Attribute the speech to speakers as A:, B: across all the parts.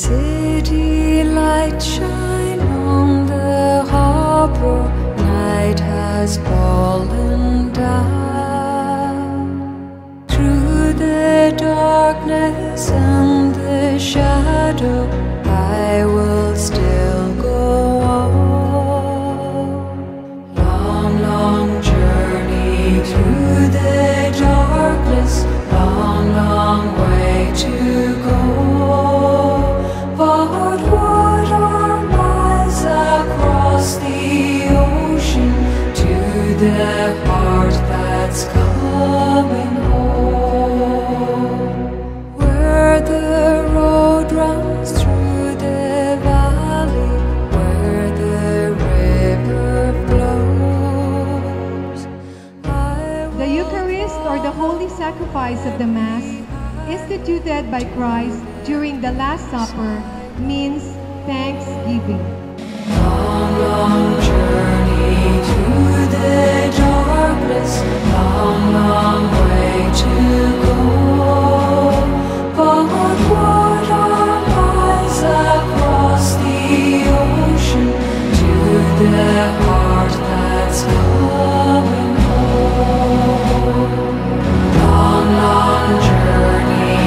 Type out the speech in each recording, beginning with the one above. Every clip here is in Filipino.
A: City lights shine on the harbor, night has fallen down. Through the darkness and the shadow, I will still go on. Long, long journey through the darkness, long, long way to go. But what are miles across the ocean to the heart that's coming home? Where the road runs through the valley, where the river flows.
B: The Eucharist, or the holy sacrifice of the Mass, instituted by Christ during the Last Supper, means thanksgiving.
A: Long, long journey through the darkness, long, long way to go. But what are miles across the ocean to the heart that's coming home? Long, long journey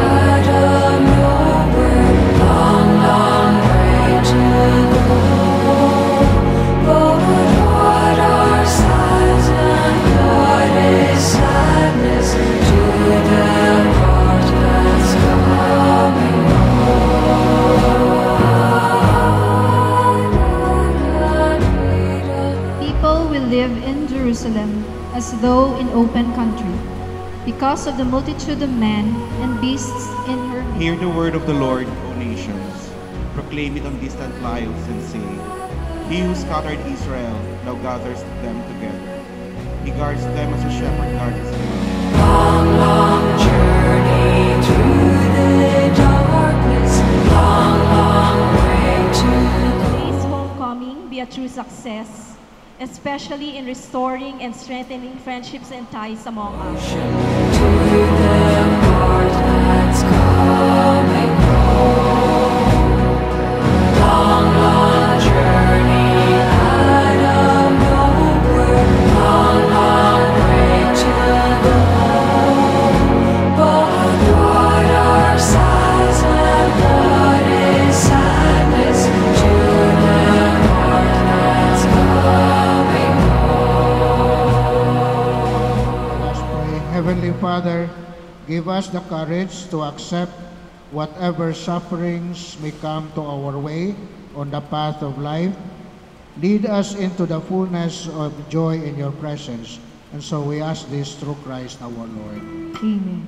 A: out of nowhere, long, long way to go. But what are sighs and what is sadness to the heart that's coming home?
C: People will live in Jerusalem as though in open country, because of the multitude of men and beasts in her midst.
D: Hear the word of the Lord, O nations. Proclaim it on distant isles and say, He who scattered Israel now gathers them together. He guards them as a shepherd guards his flock.
A: Long, long journey through the darkness, long, long way to go.
E: Today's homecoming be a true success, especially in restoring and strengthening friendships and ties among us.
A: To the heart that's coming home. Long, long journey out of nowhere, long, long way to go. But what are sighs and what is sadness to the heart that's coming home?
F: Let us pray. Heavenly Father, give us the courage to accept whatever sufferings may come to our way on the path of life. Lead us into the fullness of joy in your presence. And so we ask this through Christ our Lord.
B: Amen.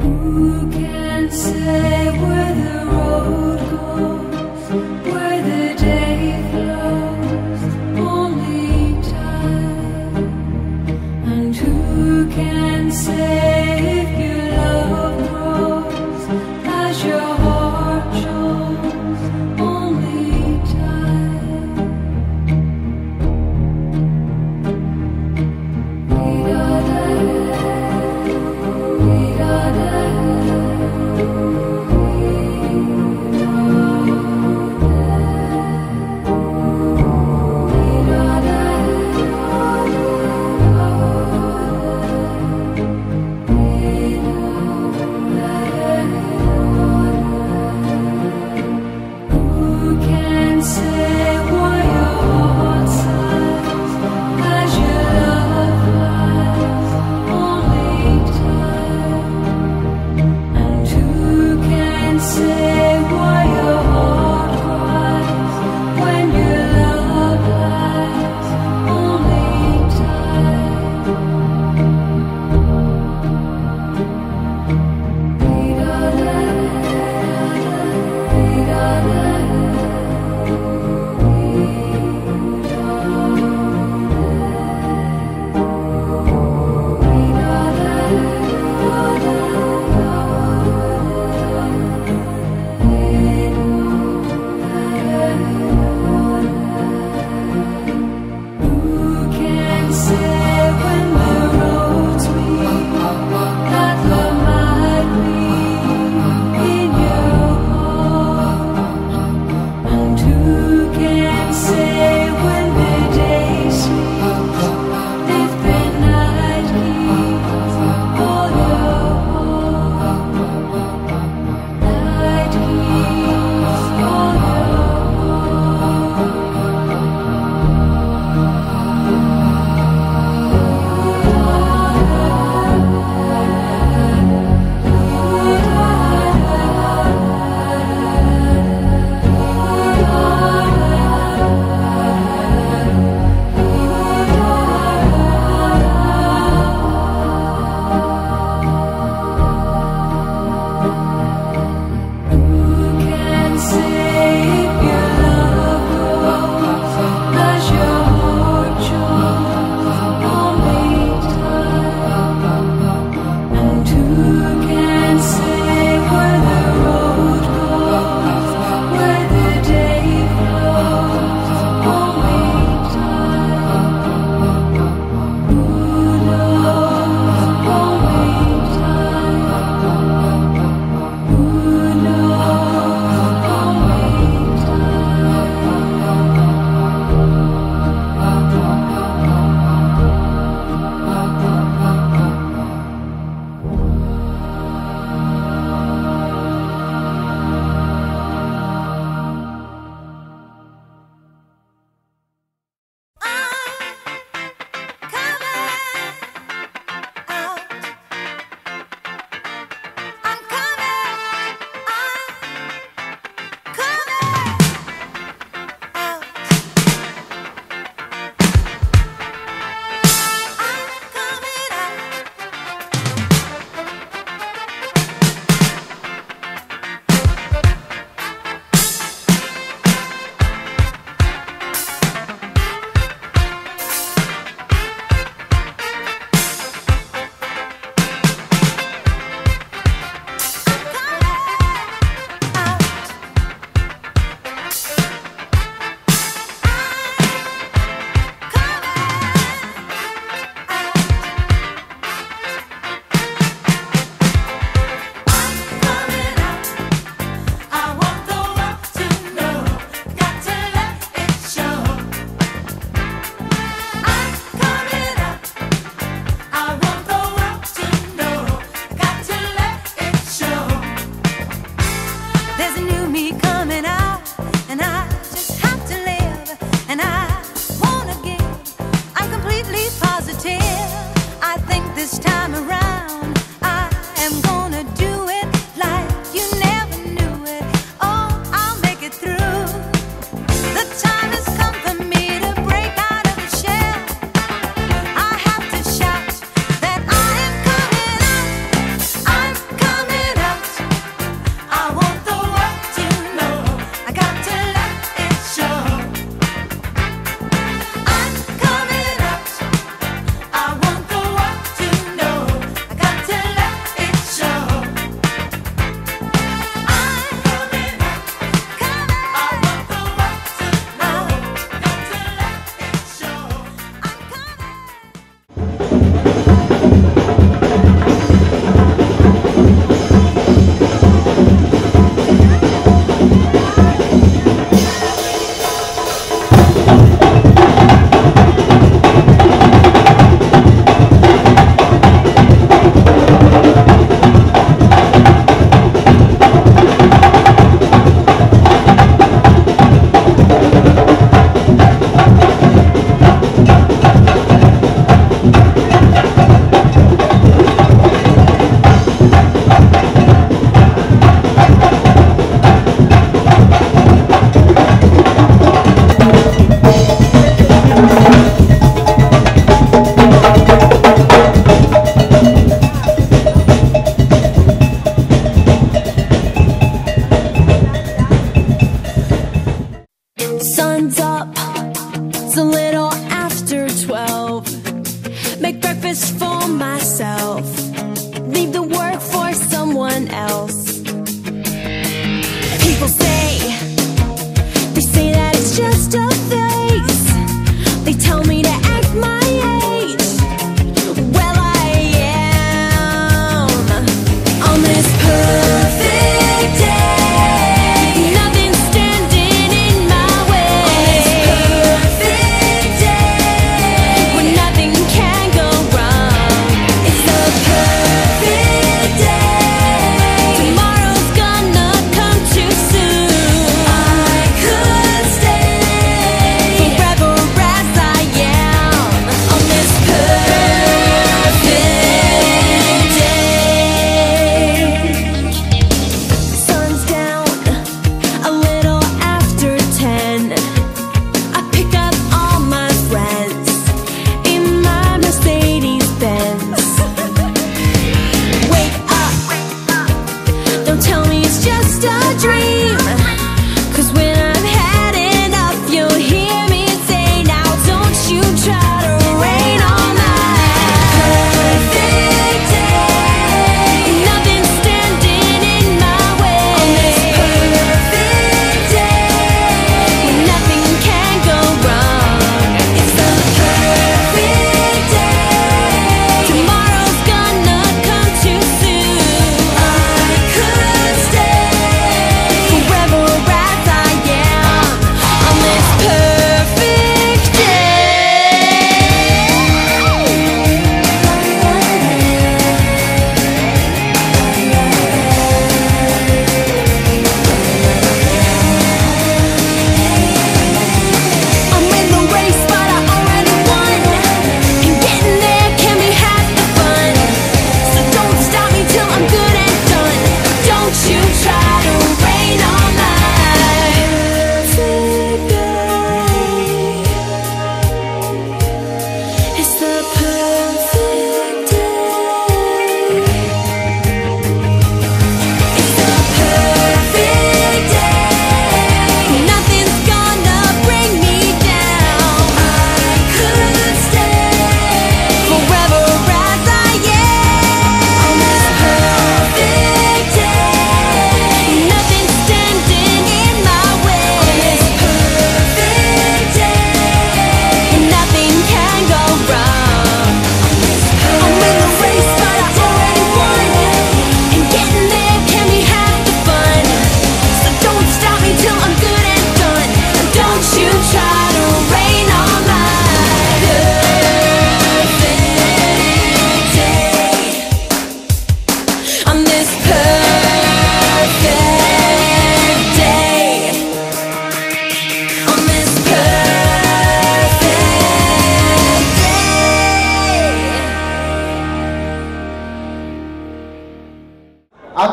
A: Who can say where the road goes, where the day flows? Only time. And who can say if your love grows as your heart shows? Only time.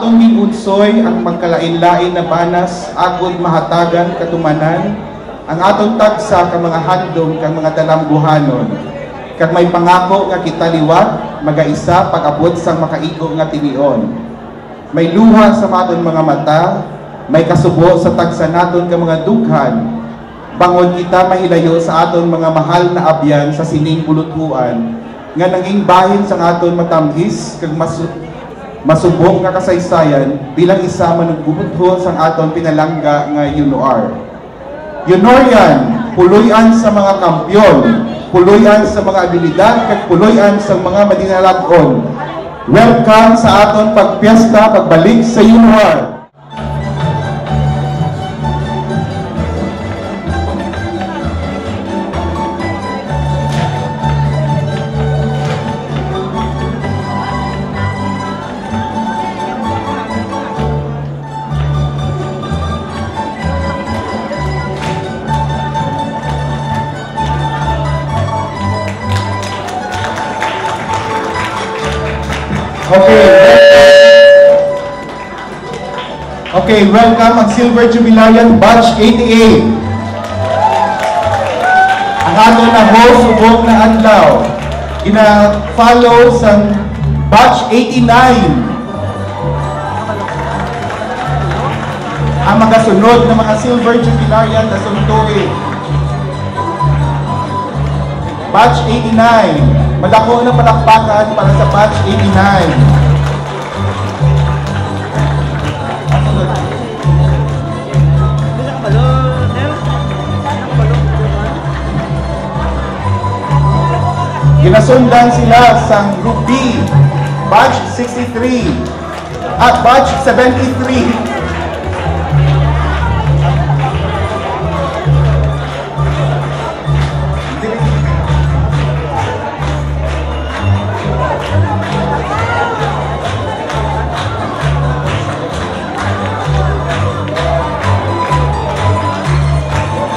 G: atong ginunsoy ang magkalain-lain na banas agod mahatagan katumanan ang atong tagsa ka mga handom kang mga talambuhanon kag may pangako nga kita liwat magaisa pag-abot sang makaigo nga tilion. May luha sa maton mga mata, may kasubo sa tagsa naton ka mga dughan. Bangon kita mahilayo sa aton mga mahal na abyan sa sining buluthuan nga nanging bahin sang aton matamhis kag masubong nga kasaysayan bilang isa manugubudho sang aton pinalangga nga UNOR. UNOR-yan, puloy-an sa mga kampyon, puloy-an sa mga abilidad, kag puloy-an sa mga madinalagon. Welcome sa aton pagpiesta, pagbalik sa UNOR. Okay, welcome ang Silver Jubilarian Batch 88. Ang aton na host subok na adlaw. Ina-follow sa Batch 89. Ang magasunod na mga Silver Jubilarian na suntuin. Batch 89. Madako na palakpakan para sa Batch 89. Ginasundan sila sa Ruby, Batch 63 at Batch 73.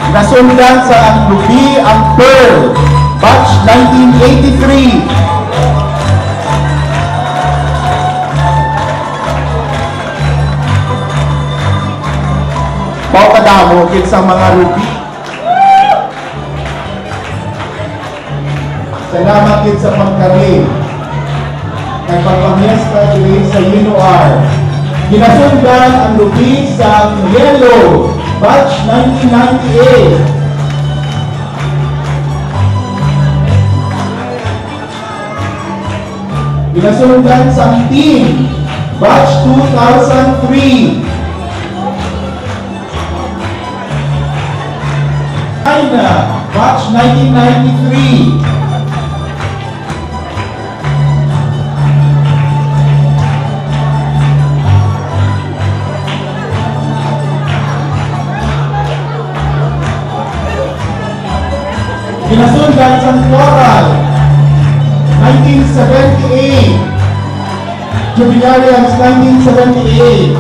G: Nasundan sa ang Ruby ang Pearl, Batch 1983. Paukadamo kit sa mga Ruby. Salamat kit sa pagkari. Nagpapamiesta dili sa UNOR. Ginasundan ang Ruby sa Yellow, Batch 1998. Ginasundan sa team, Batch 2003. China, Batch 1993. Ginasundan sa Floral, 1978. Jubilarians 1978.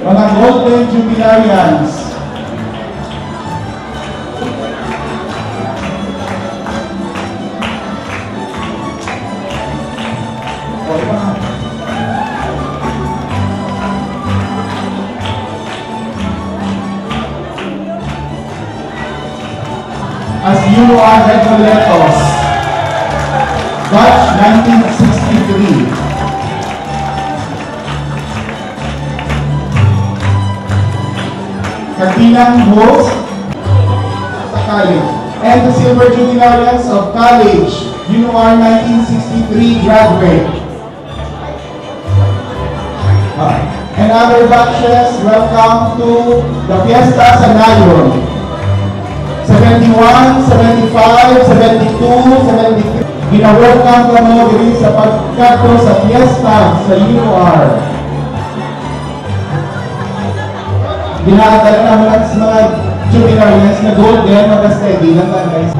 G: Mga Golden Jubilarians. As UNOR Recoletos, Batch 1963. Kabilang host sa college and the Silver Jubilarians of College, UNOR 1963 graduate. And other batches, welcome to the Fiesta sa Nayon. 71, 75, 72, 73. Gina-welcome ka mo diri sa pagkato sa Fiesta sa UNOR. Ginakadala naman sa mga jubilarians na golden, mag-steady lang lang guys.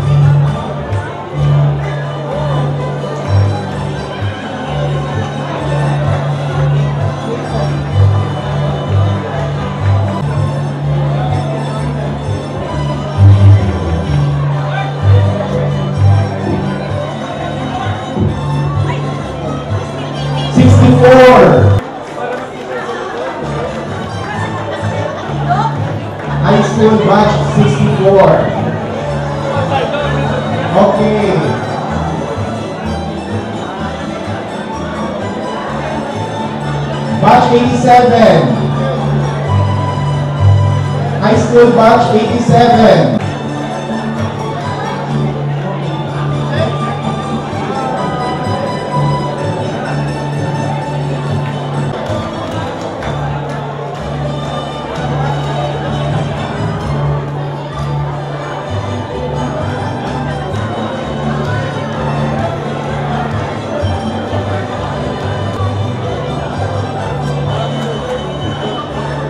G: High school batch 64. Okay. Batch 87. High school batch 87.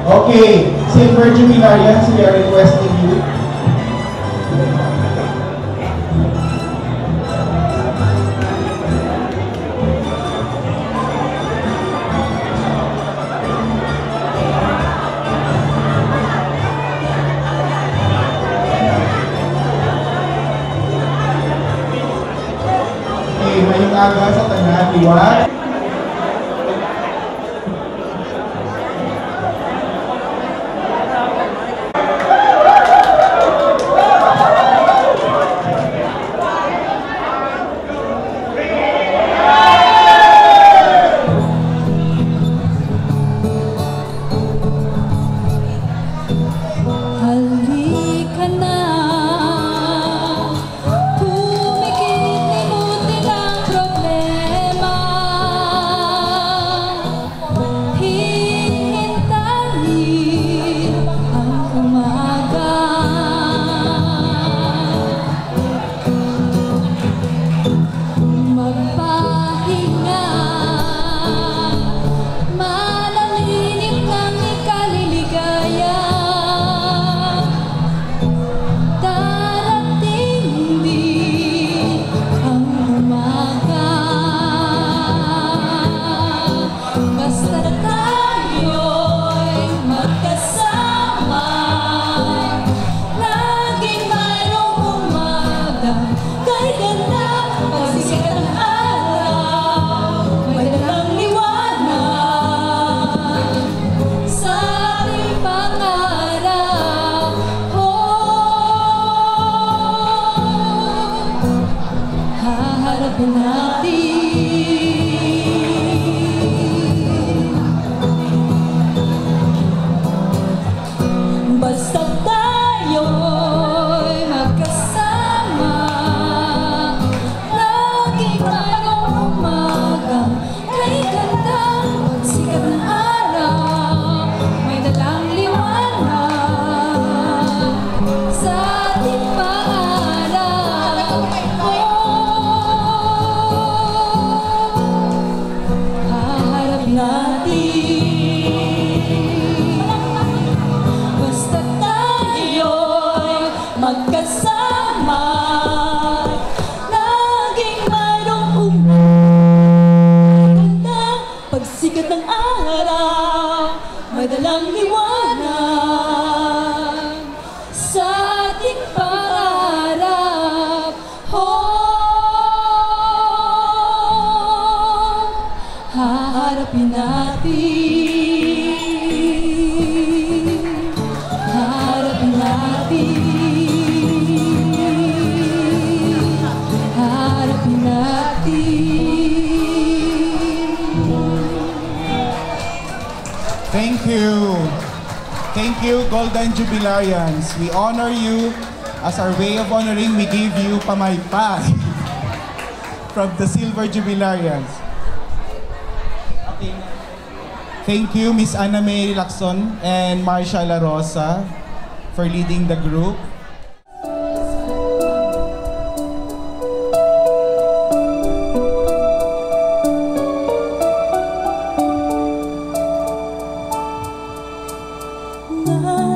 G: Okay, Silver Jubilarians, we are requesting you. Okay, mayong aga sa tanan, liwat.
A: Halika na, tumigil, limutin ang problema. Hihintayin ang umaga. Magpahinga, manalinig ng ikaliligaya. Darating din ang umaga. Basta tayo'y magkasama, laging mayroong umaga. Kahit ganda, pagsikat ng araw, may dalang liwanag sa ating pangarap. Haharapin natin. Basta tayo'y magkasama, laging mayroong umaga. Kahit ganda, sikat ng araw, may dalang liwanag sa ating pangarap. Haharapin natin. Basta tayo'y magkasama, laging mayroong umaga. Pagsikat ng araw, may dalang liwanag sa ating pangarap. Haharapin natin. Haharapin natin. Haharapin natin.
G: Thank you. Thank you, Golden Jubilarians. We honor you. As our way of honoring, we give you pamaypay from the Silver Jubilarians. Okay. Thank you, Miss Ana May Lacson and Marcia La Rosa for leading the group.
A: Na